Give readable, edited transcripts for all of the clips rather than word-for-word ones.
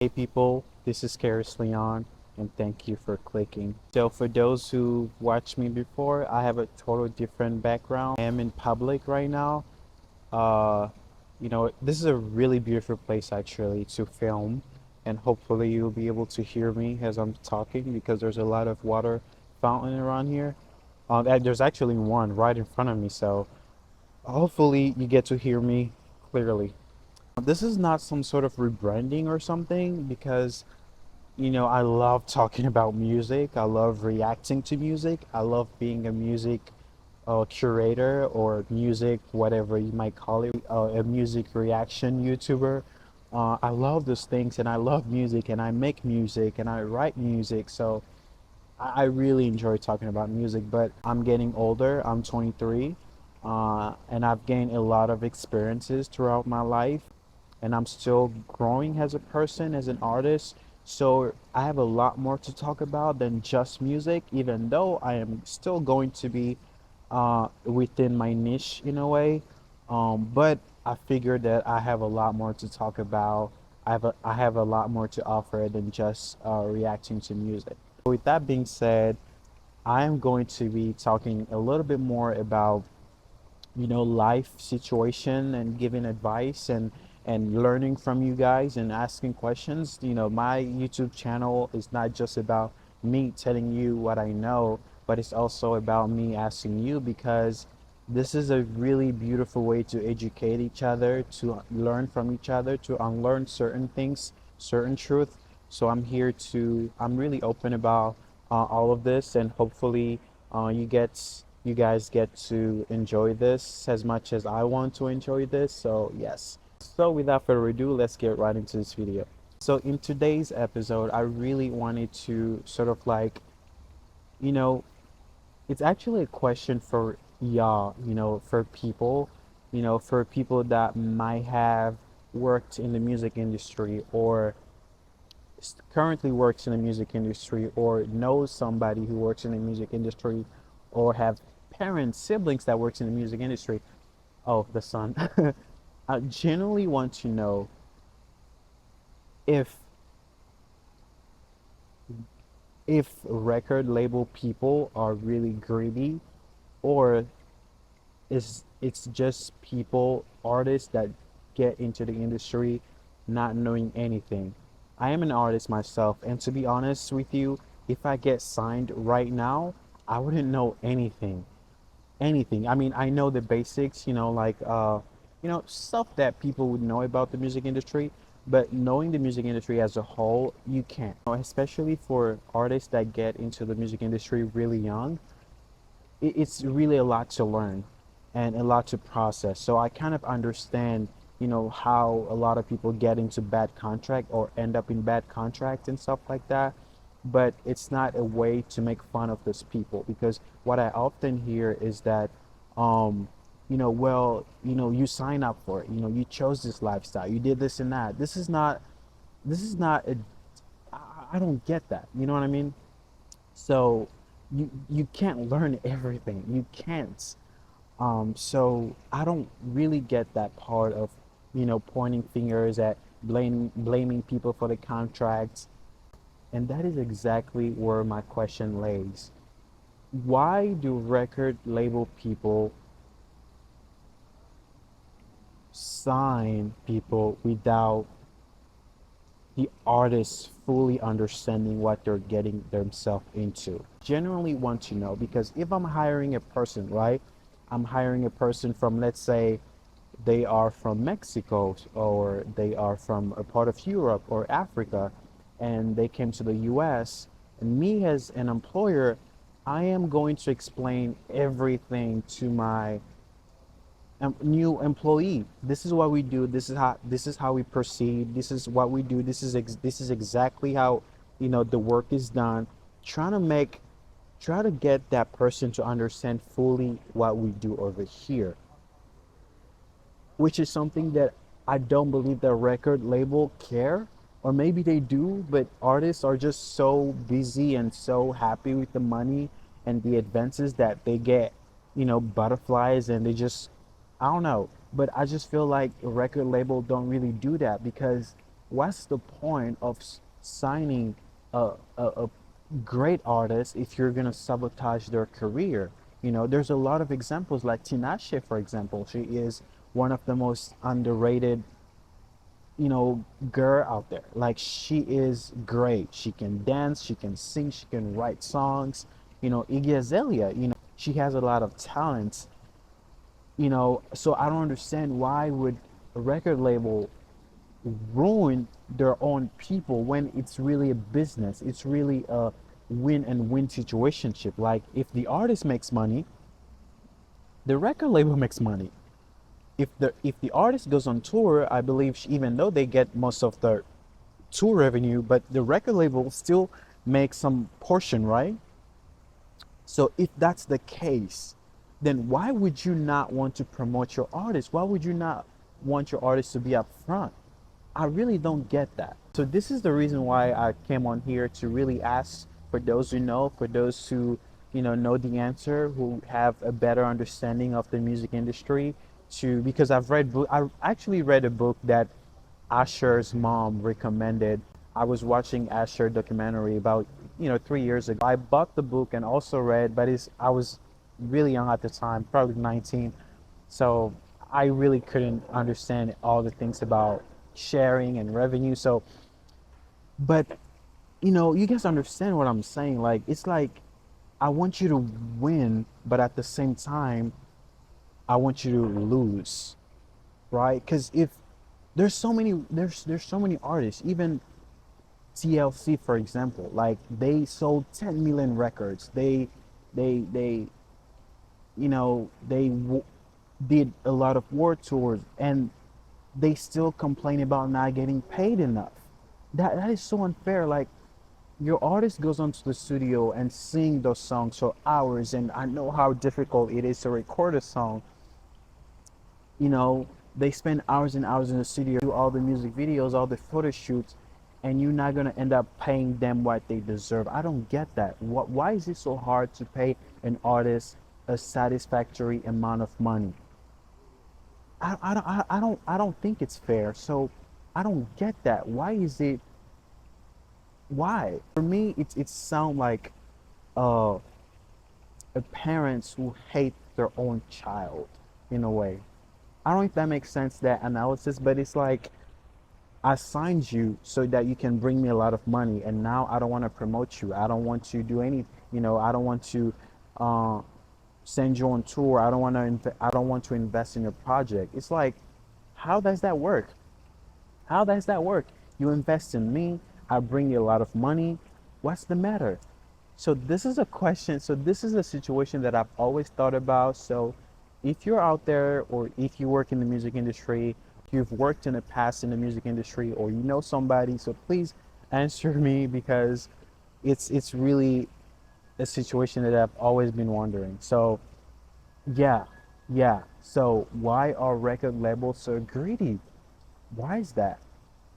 Hey people, this is Karis Leon, and thank you for clicking. So for those who watched me before, I have a total different background. I am in public right now. Uh, this is a really beautiful place actually to film, and hopefully you'll be able to hear me as I'm talking because there's a lot of water fountain around here. And there's actually one right in front of me, so hopefully you get to hear me clearly. This is not some sort of rebranding or something because I love talking about music. I love reacting to music. I love being a music curator or music, whatever you might call it, a music reaction YouTuber. I love those things and I love music and I make music and I write music. So I really enjoy talking about music, but I'm getting older. I'm 23, and I've gained a lot of experiences throughout my life, and I'm still growing as a person, as an artist. So I have a lot more to talk about than just music, even though I am still going to be within my niche in a way. But I figured that I have a lot more to talk about. I have a lot more to offer than just reacting to music. With that being said, I am going to be talking a little bit more about life situation and giving advice and learning from you guys and asking questions. My YouTube channel is not just about me telling you what I know, but it's also about me asking you because this is a really beautiful way to educate each other, to learn from each other, to unlearn certain things, certain truth. So I'm really open about all of this, and hopefully you guys get to enjoy this as much as I want to enjoy this. So yes. So without further ado, let's get right into this video. So in today's episode, I really wanted to sort of like, you know, it's actually a question for y'all, for people that might have worked in the music industry or currently works in the music industry or knows somebody who works in the music industry or have parents, siblings that works in the music industry. Oh, the sun. I genuinely want to know if record label people are really greedy or is it's just people, artists that get into the industry not knowing anything. I am an artist myself, and to be honest with you, if I get signed right now, I wouldn't know anything. I mean, I know the basics, like stuff that people would know about the music industry, but knowing the music industry as a whole, you can't. Especially for artists that get into the music industry really young, it's really a lot to learn and a lot to process. So I kind of understand, how a lot of people get into bad contract or end up in bad contracts and stuff like that. But it's not a way to make fun of those people because what I often hear is that, well, you sign up for it, you chose this lifestyle, you did this and that. This is not a, I don't get that. You know what I mean? So you can't learn everything. You can't. So I don't really get that part of, pointing fingers at blaming people for the contracts. And that is exactly where my question lays. Why do record label people sign people without the artists fully understanding what they're getting themselves into? Generally want to know because if I'm hiring a person, right? I'm hiring a person from, let's say, they are from Mexico or they are from a part of Europe or Africa and they came to the US. And me as an employer, I am going to explain everything to my new employee. This is what we do. This is how we proceed. This is what we do. This is exactly how the work is done. Trying to make try to get that person to understand fully what we do over here, which is something that I don't believe the record label care, or maybe they do, but artists are just so busy and so happy with the money and the advances that they get, butterflies, and they just, I don't know, but I just feel like a record label don't really do that because what's the point of signing a great artist if you're gonna sabotage their career? You know, there's a lot of examples like Tinashe, for example. She is one of the most underrated, you know, girl out there. Like, she is great. She can dance, she can sing, she can write songs. You know, Iggy Azalea, you know, she has a lot of talent. You know, so I don't understand why would a record label ruin their own people when it's really a business. It's really a win and win situationship. Like, if the artist makes money, the record label makes money. If the artist goes on tour, I believe even though they get most of the tour revenue, but the record label still makes some portion, right? So if that's the case, then why would you not want to promote your artist? Why would you not want your artist to be up front? I really don't get that. So this is the reason why I came on here to really ask for those who know, for those who, you know the answer, who have a better understanding of the music industry, to because I actually read a book that Asher's mom recommended. I was watching Asher documentary about 3 years ago. I bought the book and also read, but I was really young at the time, probably 19, so I really couldn't understand all the things about sharing and revenue. So, but you guys understand what I'm saying? Like, it's like I want you to win, but at the same time, I want you to lose, right? Because if there's so many artists, even TLC, for example, like they sold 10 million records. They did a lot of world tours, and they still complain about not getting paid enough. That is so unfair. Like, your artist goes onto the studio and sing those songs for hours, and I know how difficult it is to record a song. They spend hours and hours in the studio, do all the music videos, all the photo shoots, and you're not gonna end up paying them what they deserve. I don't get that. Why is it so hard to pay an artist a satisfactory amount of money? I don't think it's fair. So I don't get that. Why is it? Why? For me, it sound like uh, parents who hate their own child in a way. I don't know if that makes sense, that analysis, but it's like I signed you so that you can bring me a lot of money, and now I don't want to promote you. I don't want to do any, I don't want to uh, send you on tour. I don't want to invest in your project. It's like, how does that work? How does that work? You invest in me, I bring you a lot of money. What's the matter? So this is a question. So this is a situation that I've always thought about. So if you're out there, or if you work in the music industry, if you've worked in the past in the music industry, or you know somebody, so please answer me, because it's really a situation that I've always been wondering. So yeah, yeah. So why are record labels so greedy? Why is that?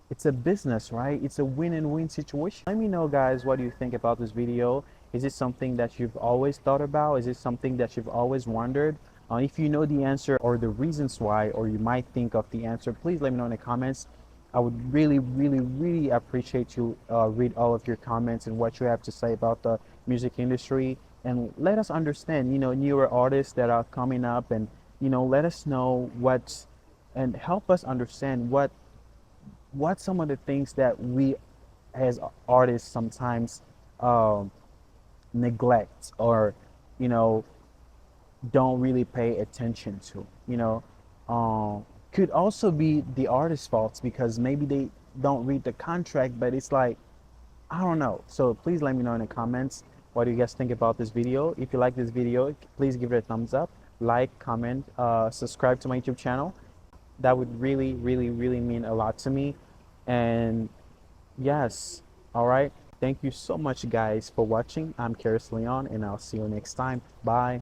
It's a business, right? It's a win and win situation. Let me know, guys, what do you think about this video? Is it something that you've always thought about? Is it something that you've always wondered? If you know the answer or the reasons why, or you might think of the answer, please let me know in the comments. I would really, really, really appreciate to read all of your comments and what you have to say about the music industry. And let us understand, newer artists that are coming up, and, let us know and help us understand what some of the things that we as artists sometimes um, neglect, or you know don't really pay attention to. Could also be the artist's faults, because maybe they don't read the contract, but it's like, I don't know. So please let me know in the comments, what do you guys think about this video. If you like this video, please give it a thumbs up, like, comment, subscribe to my YouTube channel. That would really, really, really mean a lot to me. And yes, all right, thank you so much, guys, for watching. I'm Karis Leon, and I'll see you next time. Bye.